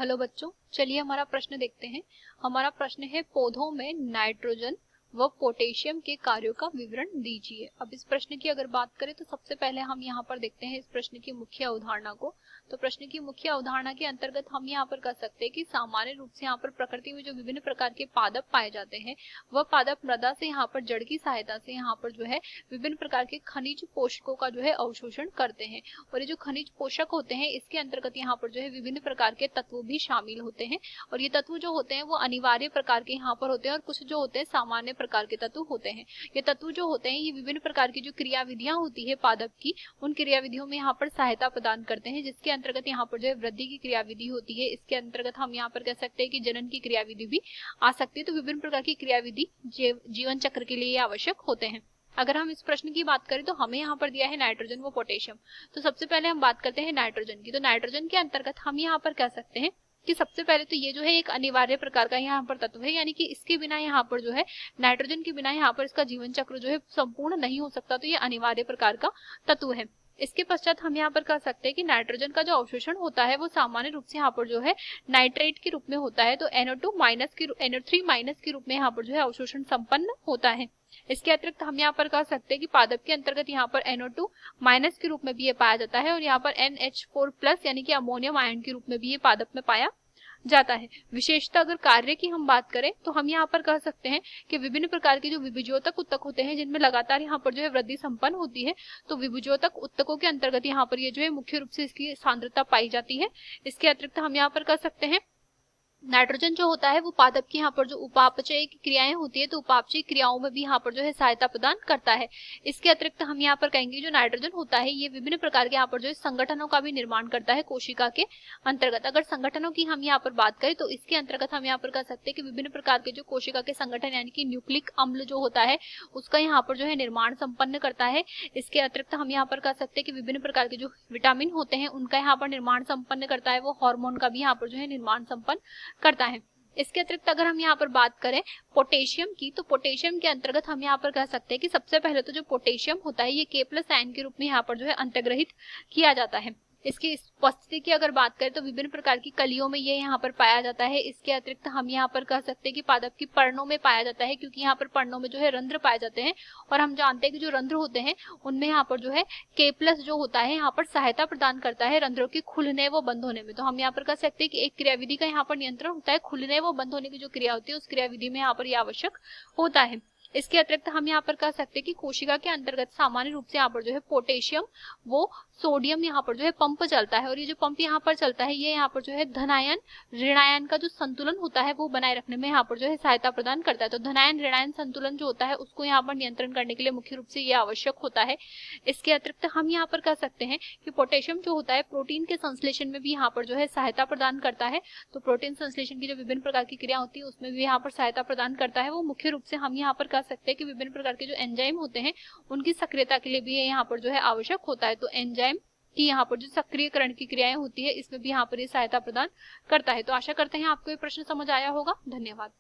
Hello बच्चों, चलिए हमारा प्रश्न देखते हैं। हमारा प्रश्न है पौधों में नाइट्रोजन व पोटेशियम के कार्यों का विवरण दीजिए। अब इस प्रश्न की अगर बात करें तो सबसे पहले हम यहाँ पर देखते हैं इस प्रश्न की मुख्य अवधारणा को। तो प्रश्न की मुख्य अवधारणा के अंतर्गत हम यहाँ पर कह सकते हैं कि सामान्य रूप से यहाँ पर प्रकृति में जो विभिन्न प्रकार के पादप पाए जाते हैं वह पादप मृदा से यहाँ पर जड़ की सहायता से यहाँ पर जो है विभिन्न प्रकार के खनिज पोषकों का जो है अवशोषण करते हैं। और ये जो खनिज पोषक होते हैं इसके अंतर्गत यहाँ पर जो है विभिन्न प्रकार के तत्व भी शामिल होते हैं। और ये तत्व जो होते हैं वो अनिवार्य प्रकार के यहाँ पर होते हैं और कुछ जो होते हैं सामान्य प्रकार के तत्व होते हैं। ये तत्व जो होते हैं ये विभिन्न प्रकार की जो क्रियाविधियां होती है पादप की, उन क्रियाविधियों में यहाँ पर सहायता प्रदान करते हैं, जिसके अंतर्गत यहाँ पर जो है वृद्धि की क्रियाविधि होती है। इसके अंतर्गत हम यहाँ पर कह सकते हैं कि जनन की क्रियाविधि भी आ सकती है। तो विभिन्न प्रकार की क्रियाविधि जीवन चक्र के लिए आवश्यक होते हैं। अगर हम इस प्रश्न की बात करें तो हमें यहाँ पर दिया है नाइट्रोजन व पोटेशियम। तो सबसे पहले हम बात करते हैं नाइट्रोजन की। तो नाइट्रोजन के अंतर्गत हम यहाँ पर कह सकते हैं कि सबसे पहले तो ये जो है एक अनिवार्य प्रकार का यहाँ पर तत्व है, यानी कि इसके बिना यहाँ पर जो है नाइट्रोजन के बिना यहाँ पर इसका जीवन चक्र जो है संपूर्ण नहीं हो सकता। तो ये अनिवार्य प्रकार का तत्व है। इसके पश्चात हम यहाँ पर कह सकते हैं कि नाइट्रोजन का जो अवशोषण होता है वो सामान्य रूप से यहाँ पर जो है नाइट्रेट के रूप में होता है। तो NO2 माइनस की NO3 माइनस के रूप में यहाँ पर जो है अवशोषण संपन्न होता है। इसके अतिरिक्त हम यहाँ पर कह सकते हैं कि पादप के अंतर्गत यहाँ पर NO2 माइनस के रूप में भी ये पाया जाता है और यहाँ पर NH4 प्लस यानी कि अमोनियम आयन के रूप में भी ये पादप में पाया जाता है। विशेषता अगर कार्य की हम बात करें तो हम यहाँ पर कह सकते हैं कि विभिन्न प्रकार के जो विभुजोतक उत्तक होते हैं जिनमें लगातार यहाँ पर जो है वृद्धि संपन्न होती है। तो विभुजोतक उत्तकों के अंतर्गत यहाँ पर ये जो है मुख्य रूप से इसकी सांद्रता पाई जाती है। इसके अतिरिक्त हम यहाँ पर कह सकते हैं नाइट्रोजन जो होता है वो पादप की यहाँ पर जो उपापचय की क्रियाएं होती है तो उपापचय क्रियाओं में भी यहाँ पर जो है सहायता प्रदान करता है। इसके अतिरिक्त हम यहाँ पर कहेंगे जो नाइट्रोजन होता है ये विभिन्न प्रकार के यहाँ पर जो है संगठनों का भी निर्माण करता है कोशिका के अंतर्गत। अगर संगठनों की हम यहाँ पर बात करें तो इसके अंतर्गत हम यहाँ पर कह सकते हैं कि विभिन्न प्रकार के जो कोशिका के संगठन यानी कि न्यूक्लिक अम्ल जो होता है उसका यहाँ पर जो है निर्माण संपन्न करता है। इसके अतिरिक्त हम यहाँ पर कह सकते हैं कि विभिन्न प्रकार के जो विटामिन होते हैं उनका यहाँ पर निर्माण संपन्न करता है। वो हार्मोन का भी यहाँ पर जो है निर्माण संपन्न करता है। इसके अतिरिक्त अगर हम यहाँ पर बात करें पोटेशियम की तो पोटेशियम के अंतर्गत हम यहाँ पर कह सकते हैं कि सबसे पहले तो जो पोटेशियम होता है ये K+ आयन के रूप में यहाँ पर जो है अंतर्ग्रहित किया जाता है। इसकी उपस्थिति की अगर बात करें तो विभिन्न प्रकार की कलियों में ये यहाँ पर पाया जाता है। इसके अतिरिक्त हम यहाँ पर कह सकते हैं कि पादप की पर्णों में पाया जाता है, क्योंकि यहाँ पर पर्णों में जो है रंध्र पाए जाते हैं और हम जानते हैं कि जो रंध्र होते हैं उनमें यहाँ पर जो है K+ जो होता है यहाँ पर सहायता प्रदान करता है रंध्रों के खुलने व बंद होने में। तो हम यहाँ पर कह सकते हैं कि एक क्रियाविधि का यहाँ पर नियंत्रण होता है, खुलने व बंद होने की जो क्रिया होती है उस क्रियाविधि में यहाँ पर यह आवश्यक होता है। इसके अतिरिक्त हम यहाँ पर कह सकते हैं कि कोशिका के अंतर्गत सामान्य रूप से यहाँ पर जो है पोटेशियम वो सोडियम यहाँ पर जो है पंप चलता है और ये जो पंप यहाँ पर चलता है ये यहाँ पर जो है धनायन ऋणायन का जो संतुलन होता है वो बनाए रखने में यहाँ पर जो है सहायता प्रदान करता है। तो धनायन ऋणायन संतुलन जो होता है उसको यहाँ पर नियंत्रण करने के लिए मुख्य रूप से ये आवश्यक होता है। इसके अतिरिक्त हम यहाँ पर कह सकते हैं कि पोटेशियम जो होता है प्रोटीन के संश्लेषण में भी यहाँ पर जो है सहायता प्रदान करता है। तो प्रोटीन संश्लेषण की जो विभिन्न प्रकार की क्रिया होती है उसमें भी यहाँ पर सहायता प्रदान करता है। वो मुख्य रूप से हम यहाँ पर कह सकते हैं कि विभिन्न प्रकार के जो एंजाइम होते हैं उनकी सक्रियता के लिए भी यहाँ पर जो है आवश्यक होता है। तो एंजाइम कि यहाँ पर जो सक्रियकरण की क्रियाएं होती है इसमें भी यहाँ पर ये सहायता प्रदान करता है। तो आशा करते हैं आपको ये प्रश्न समझ आया होगा। धन्यवाद।